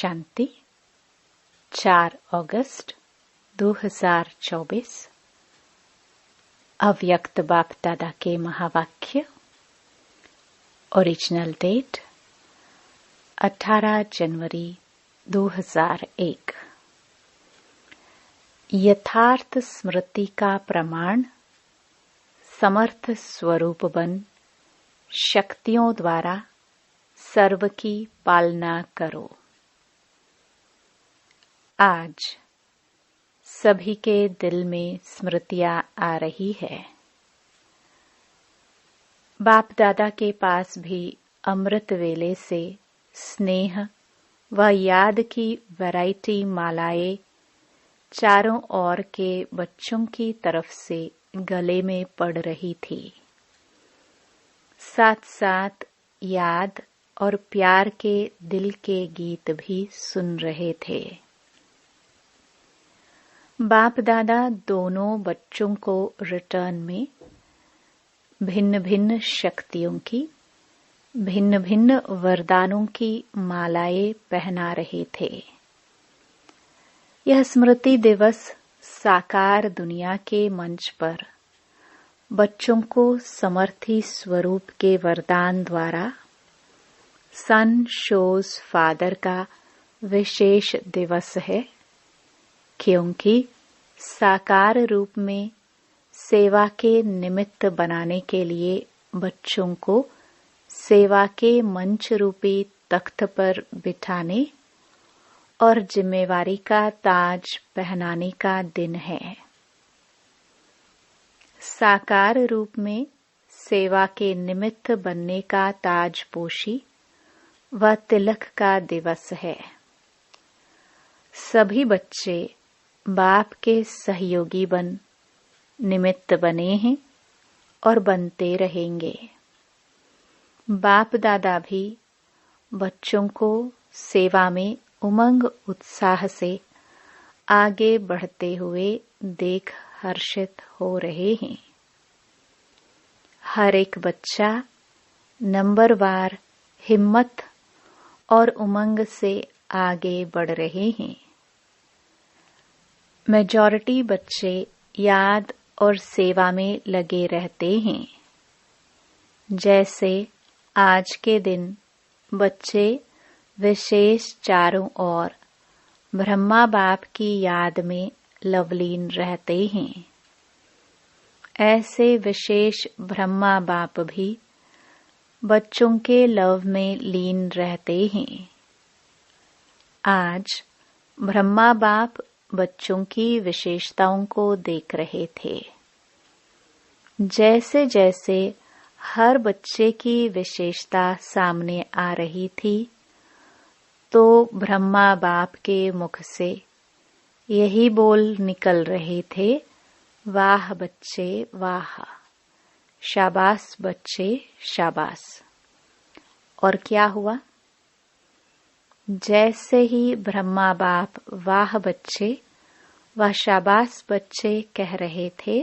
शांति 4 अगस्त 2024 अव्यक्त बाप दादा के महावाक्य। ओरिजिनल डेट 18 जनवरी 2001। यथार्थ स्मृति का प्रमाण समर्थ स्वरूप बन शक्तियों द्वारा सर्व की पालना करो। आज सभी के दिल में स्मृतियां आ रही है। बाप दादा के पास भी अमृत वेले से स्नेह व याद की वैरायटी मालाएं चारों ओर के बच्चों की तरफ से गले में पड़ रही थी। साथ साथ याद और प्यार के दिल के गीत भी सुन रहे थे। बाप दादा दोनों बच्चों को रिटर्न में भिन्न भिन्न शक्तियों की, भिन्न भिन्न वरदानों की मालाएं पहना रहे थे। यह स्मृति दिवस साकार दुनिया के मंच पर बच्चों को समर्थी स्वरूप के वरदान द्वारा सन शोज फादर का विशेष दिवस है, क्योंकि साकार रूप में सेवा के निमित्त बनाने के लिए बच्चों को सेवा के मंच रूपी तख्त पर बिठाने और जिम्मेवारी का ताज पहनाने का दिन है। साकार रूप में सेवा के निमित्त बनने का ताजपोशी व तिलक का दिवस है। सभी बच्चे बाप के सहयोगी बन निमित्त बने हैं और बनते रहेंगे। बाप दादा भी बच्चों को सेवा में उमंग उत्साह से आगे बढ़ते हुए देख हर्षित हो रहे हैं। हर एक बच्चा नंबरवार हिम्मत और उमंग से आगे बढ़ रहे हैं। मेजॉरिटी बच्चे याद और सेवा में लगे रहते हैं। जैसे आज के दिन बच्चे विशेष चारों ओर ब्रह्मा बाप की याद में लवलीन रहते हैं, ऐसे विशेष ब्रह्मा बाप भी बच्चों के लव में लीन रहते हैं। आज ब्रह्मा बाप बच्चों की विशेषताओं को देख रहे थे। जैसे जैसे हर बच्चे की विशेषता सामने आ रही थी, तो ब्रह्मा बाप के मुख से यही बोल निकल रहे थे, वाह बच्चे वाह, शाबाश बच्चे शाबाश। और क्या हुआ? जैसे ही ब्रह्मा बाप वाह बच्चे व शाबाश बच्चे कह रहे थे,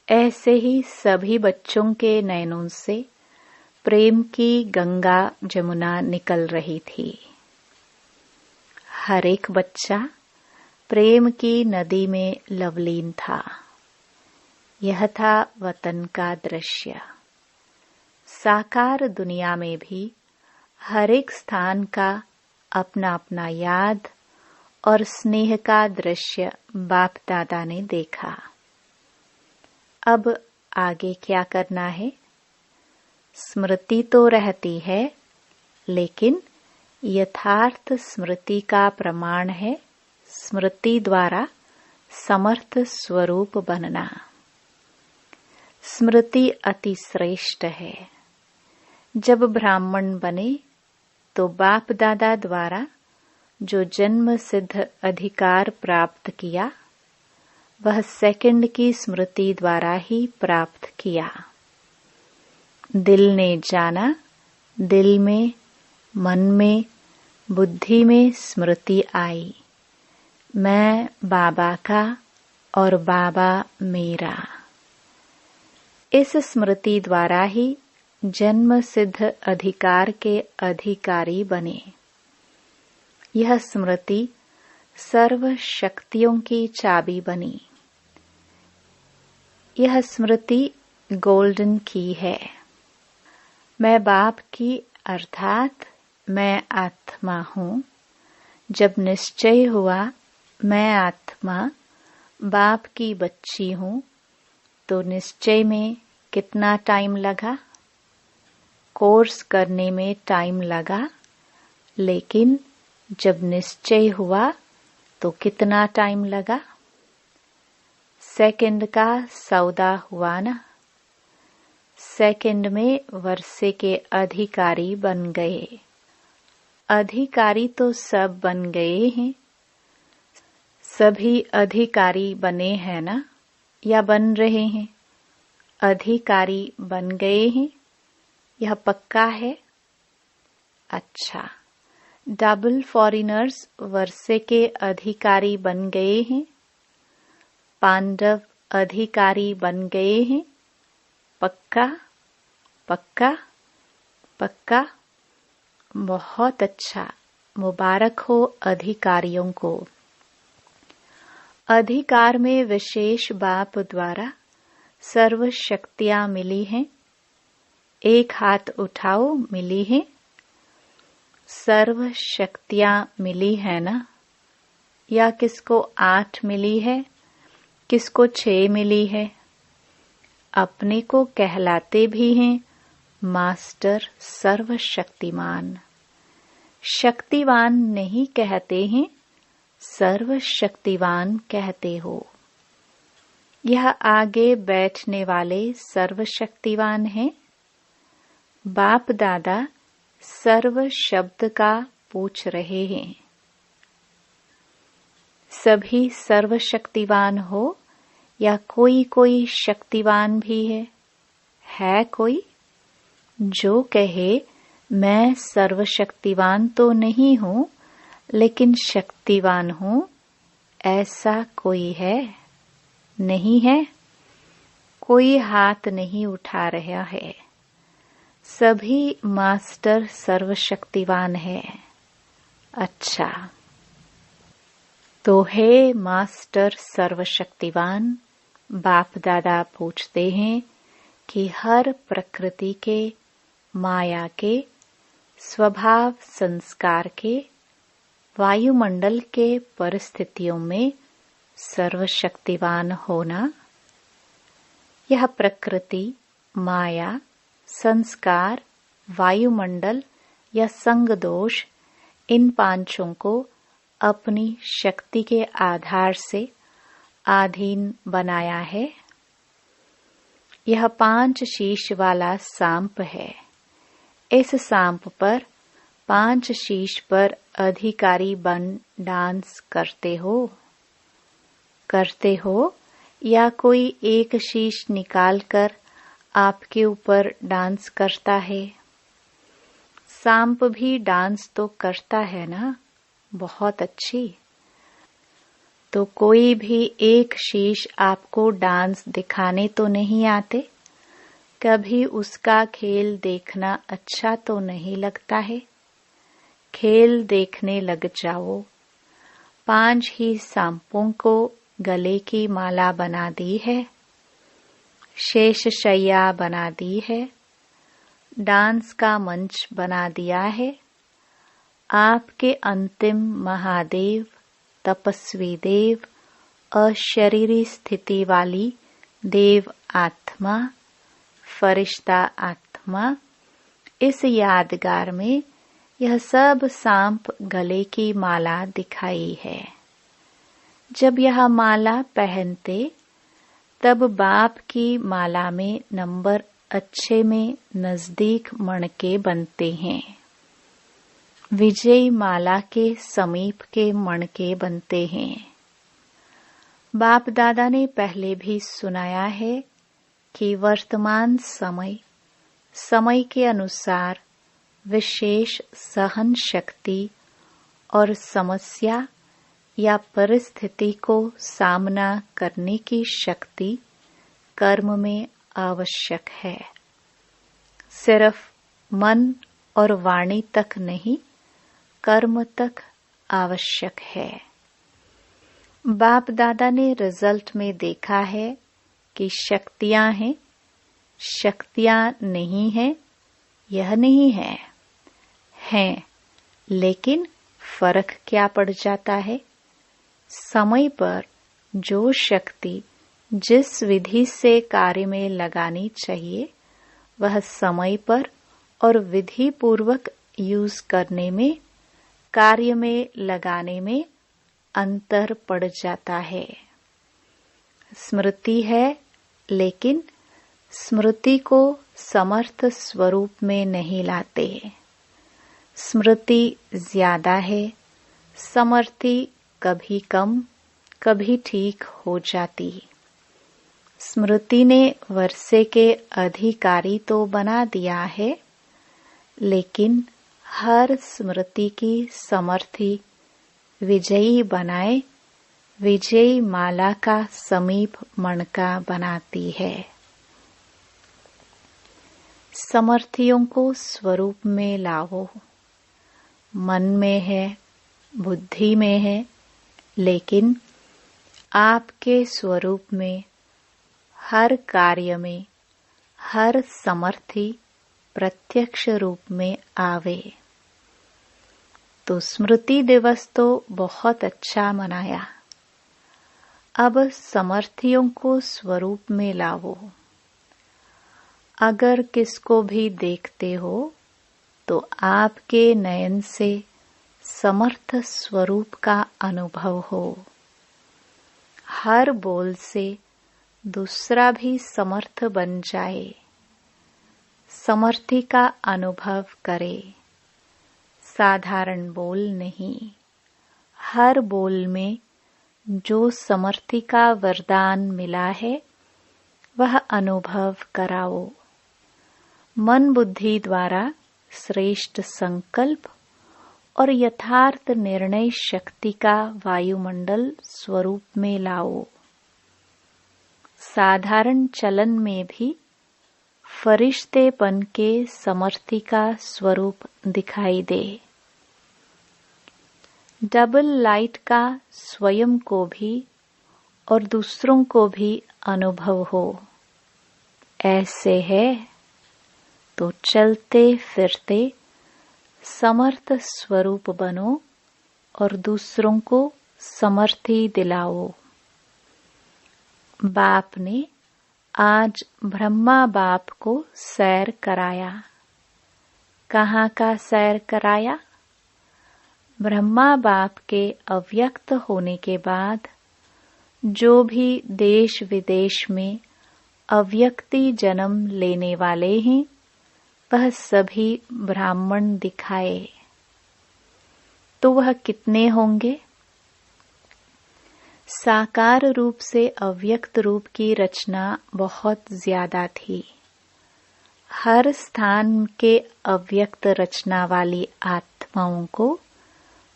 ऐसे ही सभी बच्चों के नयनों से प्रेम की गंगा जमुना निकल रही थी। हर एक बच्चा प्रेम की नदी में लवलीन था। यह था वतन का दृश्य। साकार दुनिया में भी हर एक स्थान का अपना अपना याद और स्नेह का दृश्य बाप दादा ने देखा। अब आगे क्या करना है? स्मृति तो रहती है, लेकिन यथार्थ स्मृति का प्रमाण है स्मृति द्वारा समर्थ स्वरूप बनना। स्मृति अति श्रेष्ठ है। जब ब्राह्मण बने तो बाप दादा द्वारा जो जन्म सिद्ध अधिकार प्राप्त किया, वह सेकंड की स्मृति द्वारा ही प्राप्त किया। दिल ने जाना, दिल में, मन में, बुद्धि में स्मृति आई, मैं बाबा का और बाबा मेरा। इस स्मृति द्वारा ही जन्म सिद्ध अधिकार के अधिकारी बने। यह स्मृति सर्व शक्तियों की चाबी बनी। यह स्मृति गोल्डन की है। मैं बाप की अर्थात मैं आत्मा हूँ। जब निश्चय हुआ मैं आत्मा बाप की बच्ची हूँ, तो निश्चय में कितना टाइम लगा? कोर्स करने में टाइम लगा, लेकिन जब निश्चय हुआ तो कितना टाइम लगा? सेकंड का सौदा हुआ ना। सेकंड में वर्षे के अधिकारी बन गए। अधिकारी तो सब बन गए हैं। सभी अधिकारी बने हैं ना, या बन रहे हैं? अधिकारी बन गए हैं, यह पक्का है। अच्छा, डबल फॉरेनर्स वर्षे के अधिकारी बन गए हैं। पांडव अधिकारी बन गए हैं। पक्का पक्का पक्का। बहुत अच्छा, मुबारक हो अधिकारियों को। अधिकार में विशेष बाप द्वारा सर्व शक्तियां मिली हैं। एक हाथ उठाओ, मिली हैं? सर्व शक्तियां मिली है ना? या किसको 8 मिली है, किसको 6 मिली है? अपने को कहलाते भी हैं मास्टर सर्वशक्तिमान। शक्तिवान नहीं कहते हैं, सर्वशक्तिवान कहते हो। यह आगे बैठने वाले सर्वशक्तिवान हैं। बाप दादा सर्व शब्द का पूछ रहे हैं। सभी सर्वशक्तिवान हो या कोई कोई शक्तिवान भी है? है कोई जो कहे मैं सर्वशक्तिवान तो नहीं हूँ, लेकिन शक्तिवान हूँ? ऐसा कोई है? नहीं है। कोई हाथ नहीं उठा रहा है। सभी मास्टर सर्वशक्तिवान है। अच्छा, तो हे मास्टर सर्वशक्तिवान, बाप दादा पूछते हैं कि हर प्रकृति के, माया के, स्वभाव संस्कार के, वायुमंडल के परिस्थितियों में सर्वशक्तिवान होना। यह प्रकृति, माया, संस्कार, वायुमंडल या संग दोष, इन पांचों को अपनी शक्ति के आधार से अधीन बनाया है। यह 5 शीश वाला सांप है। इस सांप पर 5 शीश पर अधिकारी बन डांस करते हो या कोई एक शीश निकालकर आपके ऊपर डांस करता है? सांप भी डांस तो करता है ना। बहुत अच्छी। तो कोई भी एक शीश आपको डांस दिखाने तो नहीं आते? कभी उसका खेल देखना अच्छा तो नहीं लगता है? खेल देखने लग जाओ। 5 ही सांपों को गले की माला बना दी है, शेष शैया बना दी है, डांस का मंच बना दिया है। आपके अंतिम महादेव, तपस्वी देव, अशरीरी स्थिति वाली देव आत्मा, फरिश्ता आत्मा, इस यादगार में यह सब सांप गले की माला दिखाई है। जब यह माला पहनते तब बाप की माला में नंबर अच्छे में नजदीक मणके बनते हैं। विजय माला के समीप के मणके बनते हैं। बाप दादा ने पहले भी सुनाया है कि वर्तमान समय के अनुसार विशेष सहन शक्ति और समस्या या परिस्थिति को सामना करने की शक्ति कर्म में आवश्यक है। सिर्फ मन और वाणी तक नहीं, कर्म तक आवश्यक है। बाप दादा ने रिजल्ट में देखा है कि शक्तियां हैं, शक्तियां नहीं है, यह नहीं है, हैं, लेकिन फर्क क्या पड़ जाता है। समय पर जो शक्ति जिस विधि से कार्य में लगानी चाहिए वह समय पर और विधि पूर्वक यूज करने में, कार्य में लगाने में अंतर पड़ जाता है। स्मृति है, लेकिन स्मृति को समर्थ स्वरूप में नहीं लाते। स्मृति ज्यादा है, समर्थी कभी कम कभी ठीक हो जाती। स्मृति ने वर्षे के अधिकारी तो बना दिया है, लेकिन हर स्मृति की समर्थी विजयी बनाए, विजयी माला का समीप मणका बनाती है। समर्थियों को स्वरूप में लाओ। मन में है, बुद्धि में है, लेकिन आपके स्वरूप में हर कार्य में हर समर्थी प्रत्यक्ष रूप में आवे। तो स्मृति दिवस तो बहुत अच्छा मनाया। अब समर्थियों को स्वरूप में लाओ। अगर किसको भी देखते हो तो आपके नयन से समर्थ स्वरूप का अनुभव हो। हर बोल से दूसरा भी समर्थ बन जाए, समर्थी का अनुभव करे। साधारण बोल नहीं, हर बोल में जो समर्थी का वरदान मिला है वह अनुभव कराओ। मन बुद्धि द्वारा श्रेष्ठ संकल्प और यथार्थ निर्णय शक्ति का वायुमंडल स्वरूप में लाओ। साधारण चलन में भी फरिश्तेपन के समर्थी का स्वरूप दिखाई दे। डबल लाइट का स्वयं को भी और दूसरों को भी अनुभव हो। ऐसे है तो चलते फिरते समर्थ स्वरूप बनो और दूसरों को समर्थी दिलाओ। बाप ने आज ब्रह्मा बाप को सैर कराया। कहाँ का सैर कराया? ब्रह्मा बाप के अव्यक्त होने के बाद जो भी देश विदेश में अव्यक्ति जन्म लेने वाले हैं वह सभी ब्राह्मण दिखाए। तो वह कितने होंगे? साकार रूप से अव्यक्त रूप की रचना बहुत ज्यादा थी। हर स्थान के अव्यक्त रचना वाली आत्माओं को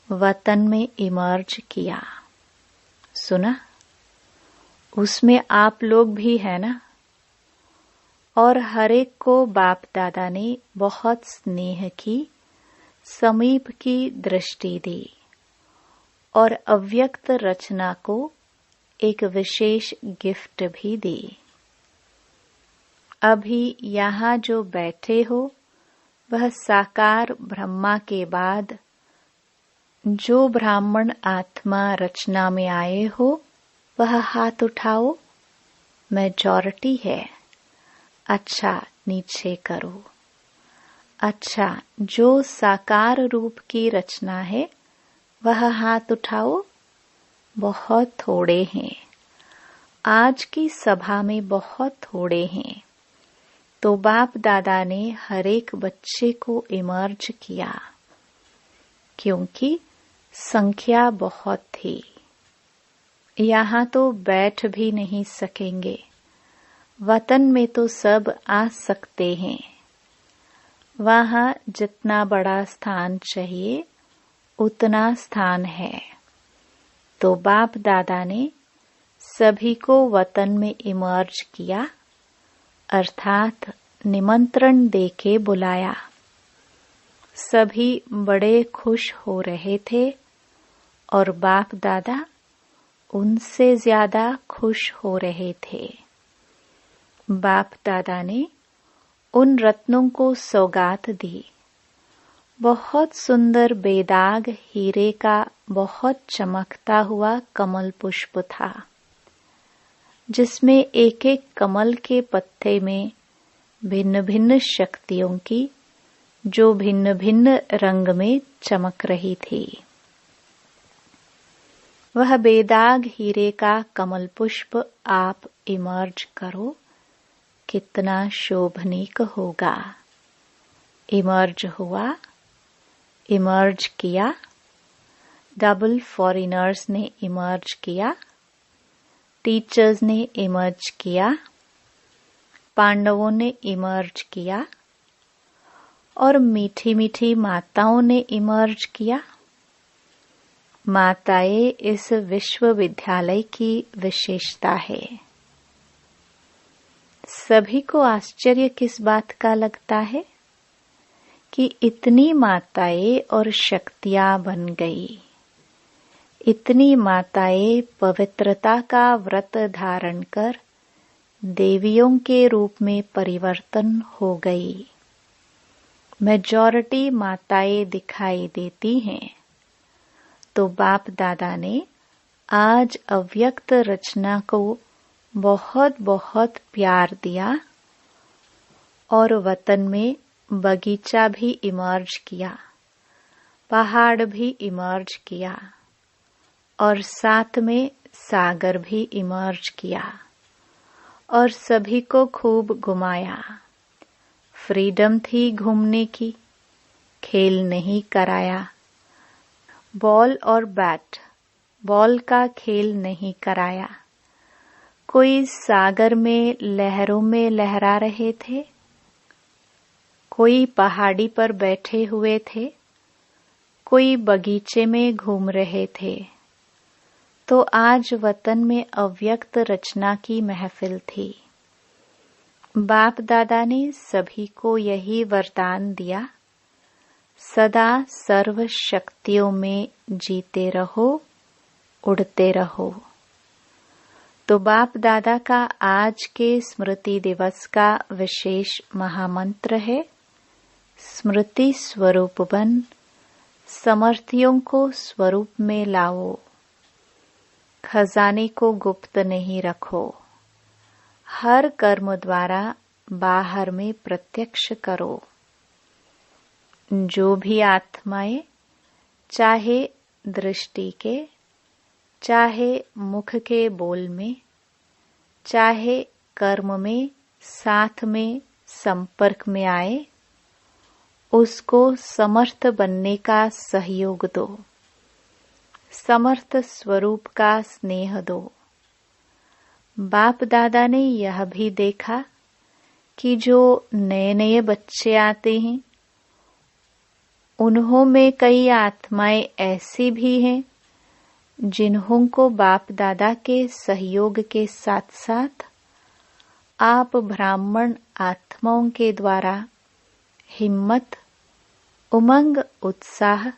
वतन में इमर्ज किया। सुना? उसमें आप लोग भी है ना? और हरेक को बाप दादा ने बहुत स्नेह की, समीप की दृष्टि दी और अव्यक्त रचना को एक विशेष गिफ्ट भी दी। अभी यहाँ जो बैठे हो वह साकार ब्रह्मा के बाद जो ब्राह्मण आत्मा रचना में आए हो वह हाथ उठाओ। मेजॉरिटी है। अच्छा, नीचे करो। अच्छा, जो साकार रूप की रचना है वह हाथ उठाओ। बहुत थोड़े हैं। आज की सभा में बहुत थोड़े हैं। तो बाप दादा ने हर एक बच्चे को इमर्ज किया, क्योंकि संख्या बहुत थी। यहाँ तो बैठ भी नहीं सकेंगे। वतन में तो सब आ सकते हैं। वहाँ जितना बड़ा स्थान चाहिए उतना स्थान है। तो बाप दादा ने सभी को वतन में इमर्ज किया, अर्थात निमंत्रण देके बुलाया। सभी बड़े खुश हो रहे थे और बाप दादा उनसे ज्यादा खुश हो रहे थे। बाप दादा ने उन रत्नों को सौगात दी। बहुत सुंदर बेदाग हीरे का बहुत चमकता हुआ कमल पुष्प था, जिसमें एक एक कमल के पत्ते में भिन्न भिन्न शक्तियों की, जो भिन्न भिन्न रंग में चमक रही थी। वह बेदाग हीरे का कमल पुष्प आप इमर्ज करो, कितना शोभनीक होगा। इमर्ज हुआ, इमर्ज किया। डबल फॉरेनर्स ने इमर्ज किया, टीचर्स ने इमर्ज किया, पांडवों ने इमर्ज किया और मीठी मीठी माताओं ने इमर्ज किया। माताएं इस विश्वविद्यालय की विशेषता है। सभी को आश्चर्य किस बात का लगता है कि इतनी माताएं और शक्तियां बन गई। इतनी माताएं पवित्रता का व्रत धारण कर देवियों के रूप में परिवर्तन हो गई। मेजॉरिटी माताएं दिखाई देती हैं। तो बाप दादा ने आज अव्यक्त रचना को बहुत बहुत प्यार दिया और वतन में बगीचा भी इमर्ज किया, पहाड़ भी इमर्ज किया और साथ में सागर भी इमर्ज किया और सभी को खूब घुमाया। फ्रीडम थी घूमने की, खेल नहीं कराया। बॉल और बैट, बॉल का खेल नहीं कराया। कोई सागर में लहरों में लहरा रहे थे, कोई पहाड़ी पर बैठे हुए थे, कोई बगीचे में घूम रहे थे। तो आज वतन में अव्यक्त रचना की महफिल थी। बाप दादा ने सभी को यही वरदान दिया, सदा सर्व शक्तियों में जीते रहो, उड़ते रहो। तो बाप दादा का आज के स्मृति दिवस का विशेष महामंत्र है, स्मृति स्वरूप बन, समर्थियों को स्वरूप में लाओ। खजाने को गुप्त नहीं रखो। हर कर्म द्वारा बाहर में प्रत्यक्ष करो। जो भी आत्माएं चाहे दृष्टि के, चाहे मुख के बोल में, चाहे कर्म में साथ में संपर्क में आए, उसको समर्थ बनने का सहयोग दो, समर्थ स्वरूप का स्नेह दो। बाप दादा ने यह भी देखा कि जो नए नए बच्चे आते हैं, उन्हों में कई आत्माएं ऐसी भी हैं जिन्हों को बाप दादा के सहयोग के साथ साथ आप ब्राह्मण आत्माओं के द्वारा हिम्मत, उमंग, उत्साह,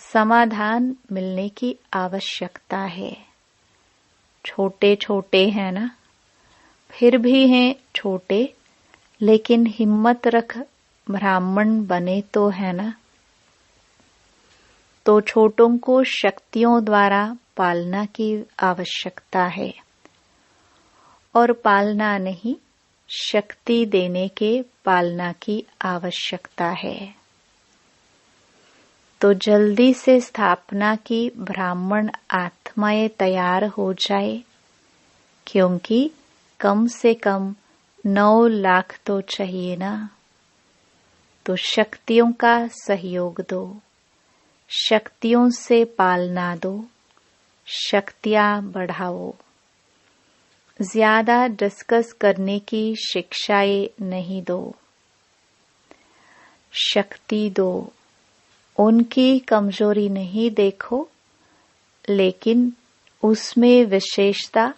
समाधान मिलने की आवश्यकता है। छोटे छोटे हैं ना, फिर भी हैं छोटे, लेकिन हिम्मत रख ब्राह्मण बने तो है ना। तो छोटों को शक्तियों द्वारा पालना की आवश्यकता है और पालना नहीं, शक्ति देने के पालना की आवश्यकता है। तो जल्दी से स्थापना की ब्राह्मण आत्माएं तैयार हो जाए, क्योंकि कम से कम 9 लाख तो चाहिए ना। तो शक्तियों का सहयोग दो, शक्तियों से पालना दो, शक्तियां बढ़ाओ। ज्यादा डिस्कस करने की शिक्षाएं नहीं दो, शक्ति दो। उनकी कमजोरी नहीं देखो, लेकिन उसमें विशेषता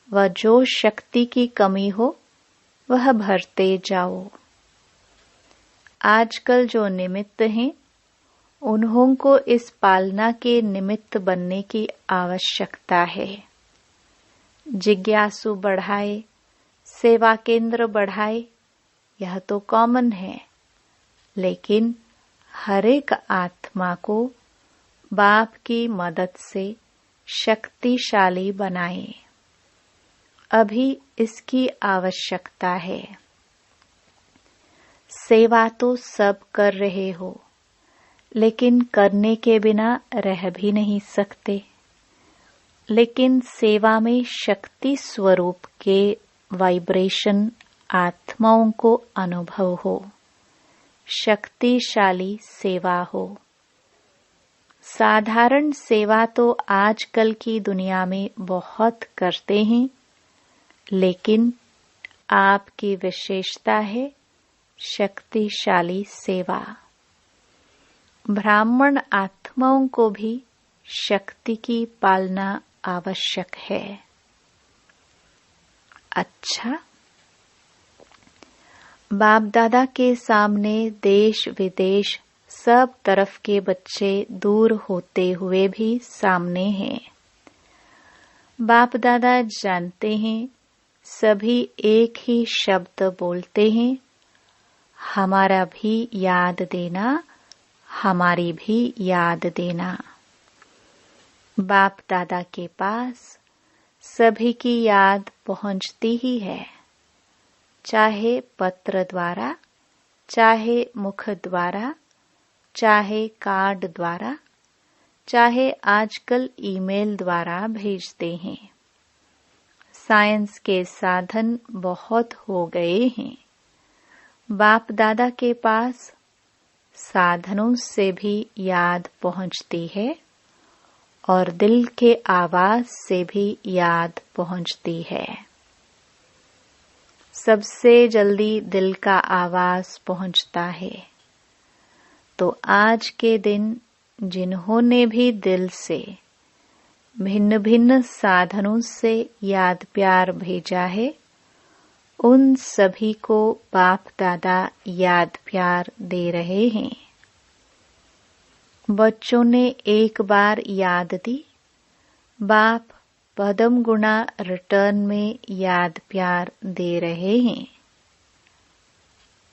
व जो शक्ति की कमी हो वह भरते जाओ। आजकल जो निमित्त हैं उन्हों को इस पालना के निमित्त बनने की आवश्यकता है। जिज्ञासु बढ़ाए, सेवा केंद्र बढ़ाए, यह तो कॉमन है, लेकिन हर एक आत्मा को बाप की मदद से शक्तिशाली बनाए। अभी इसकी आवश्यकता है। सेवा तो सब कर रहे हो, लेकिन करने के बिना रह भी नहीं सकते। लेकिन सेवा में शक्ति स्वरूप के वाइब्रेशन आत्माओं को अनुभव हो, शक्तिशाली सेवा हो। साधारण सेवा तो आजकल की दुनिया में बहुत करते हैं, लेकिन आपकी विशेषता है शक्तिशाली सेवा। ब्राह्मण आत्माओं को भी शक्ति की पालना आवश्यक है। अच्छा, बाप दादा के सामने देश विदेश सब तरफ के बच्चे दूर होते हुए भी सामने हैं। बाप दादा जानते हैं, सभी एक ही शब्द बोलते हैं, हमारा भी याद देना, हमारी भी याद देना। बाप दादा के पास सभी की याद पहुंचती ही है, चाहे पत्र द्वारा, चाहे मुख द्वारा, चाहे कार्ड द्वारा, चाहे आजकल ईमेल द्वारा भेजते हैं। साइंस के साधन बहुत हो गए हैं। बाप दादा के पास साधनों से भी याद पहुंचती है और दिल के आवाज से भी याद पहुंचती है। सबसे जल्दी दिल का आवाज पहुंचता है। तो आज के दिन जिन्होंने भी दिल से भिन्न भिन्न साधनों से याद प्यार भेजा है, उन सभी को बाप दादा याद प्यार दे रहे हैं। बच्चों ने एक बार याद दी, बाप पदम गुणा रिटर्न में याद प्यार दे रहे हैं।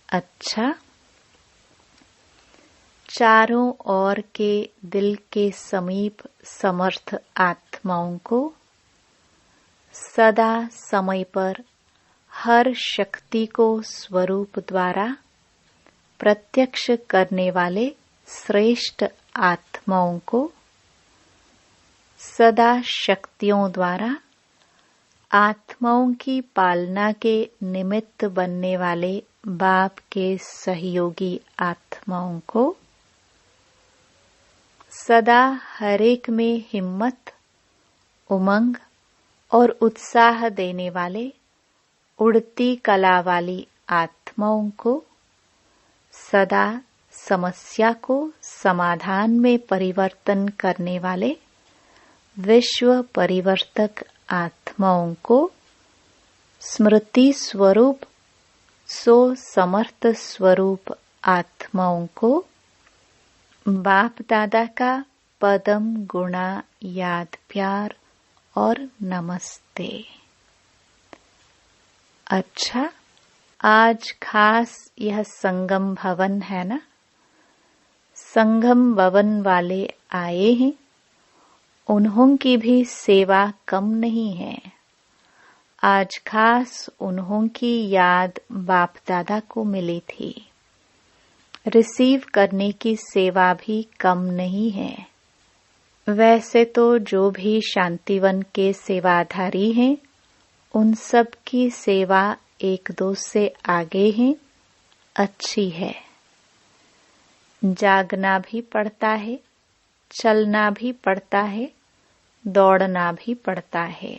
अच्छा, चारों ओर के दिल के समीप समर्थ आत्माओं को सदा समय पर हर शक्ति को स्वरूप द्वारा प्रत्यक्ष करने वाले श्रेष्ठ आत्माओं को सदा शक्तियों द्वारा आत्माओं की पालना के निमित्त बनने वाले बाप के सहयोगी आत्माओं को सदा हरेक में हिम्मत, उमंग और उत्साह देने वाले उड़ती कला वाली आत्माओं को सदा समस्या को समाधान में परिवर्तन करने वाले विश्व परिवर्तक आत्माओं को स्मृति स्वरूप सो समर्थ स्वरूप आत्माओं को बाप दादा का पदम गुणा याद प्यार और नमस्ते। अच्छा, आज खास यह संगम भवन है ना, संगम भवन वाले आए हैं, उन्हों की भी सेवा कम नहीं है। आज खास उन्हों की याद बाप दादा को मिली थी। रिसीव करने की सेवा भी कम नहीं है। वैसे तो जो भी शांतिवन के सेवाधारी हैं, उन सब की सेवा एक दो से आगे है, अच्छी है। जागना भी पड़ता है, चलना भी पड़ता है, दौड़ना भी पड़ता है,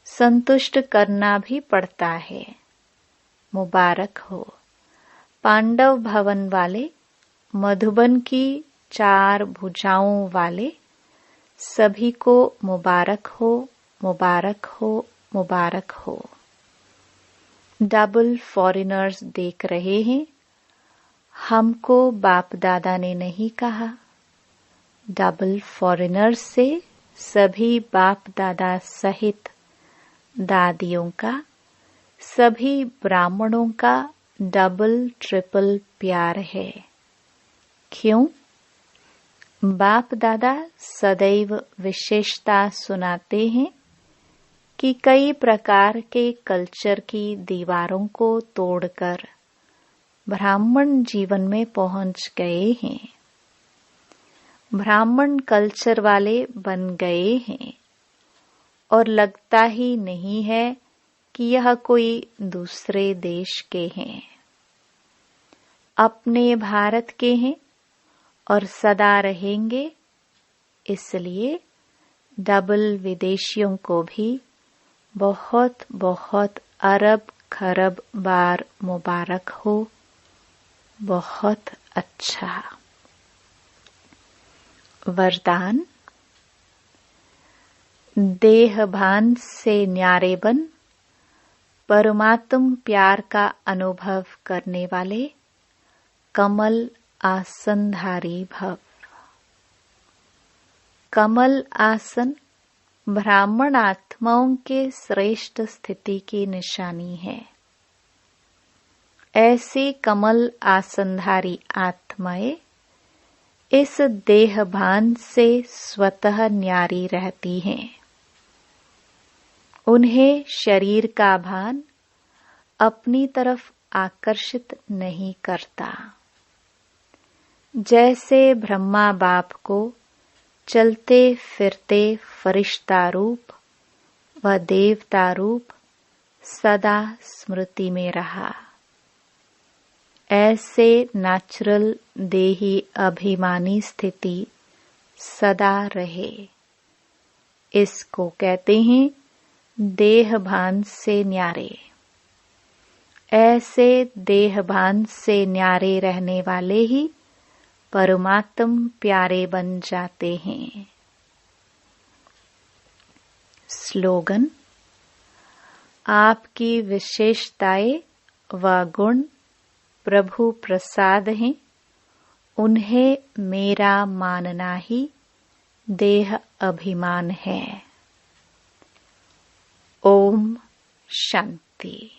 संतुष्ट करना भी पड़ता है। मुबारक हो पांडव भवन वाले, मधुबन की 4 भुजाओं वाले, सभी को मुबारक हो, मुबारक हो, मुबारक हो। डबल फॉरेनर्स देख रहे हैं, हमको बाप दादा ने नहीं कहा। डबल फॉरेनर्स से सभी बाप दादा सहित दादियों का, सभी ब्राह्मणों का डबल ट्रिपल प्यार है। क्यों? बाप दादा सदैव विशेषता सुनाते हैं कि कई प्रकार के कल्चर की दीवारों को तोड़कर ब्राह्मण जीवन में पहुंच गए हैं, ब्राह्मण कल्चर वाले बन गए हैं और लगता ही नहीं है कि यह कोई दूसरे देश के हैं, अपने भारत के हैं और सदा रहेंगे। इसलिए डबल विदेशियों को भी बहुत बहुत अरब खरब बार मुबारक हो। बहुत अच्छा। वरदान। देह भान से न्यारे बन परमात्म प्यार का अनुभव करने वाले कमल आसनधारी भव। कमल आसन ब्राह्मण आत्माओं के श्रेष्ठ स्थिति की निशानी है। ऐसी कमल आसनधारी आत्माएं इस देह भान से स्वतः न्यारी रहती हैं। उन्हें शरीर का भान अपनी तरफ आकर्षित नहीं करता। जैसे ब्रह्मा बाप को चलते फिरते फरिश्ता रूप व देवता रूप सदा स्मृति में रहा, ऐसे नेचुरल देही अभिमानी स्थिति सदा रहे। इसको कहते हैं देह भान से न्यारे। ऐसे देह भान से न्यारे रहने वाले ही परमात्म प्यारे बन जाते हैं। स्लोगन। आपकी विशेषताएं व गुण प्रभु प्रसाद हैं, उन्हें मेरा मानना ही देह अभिमान है। ओम शांति।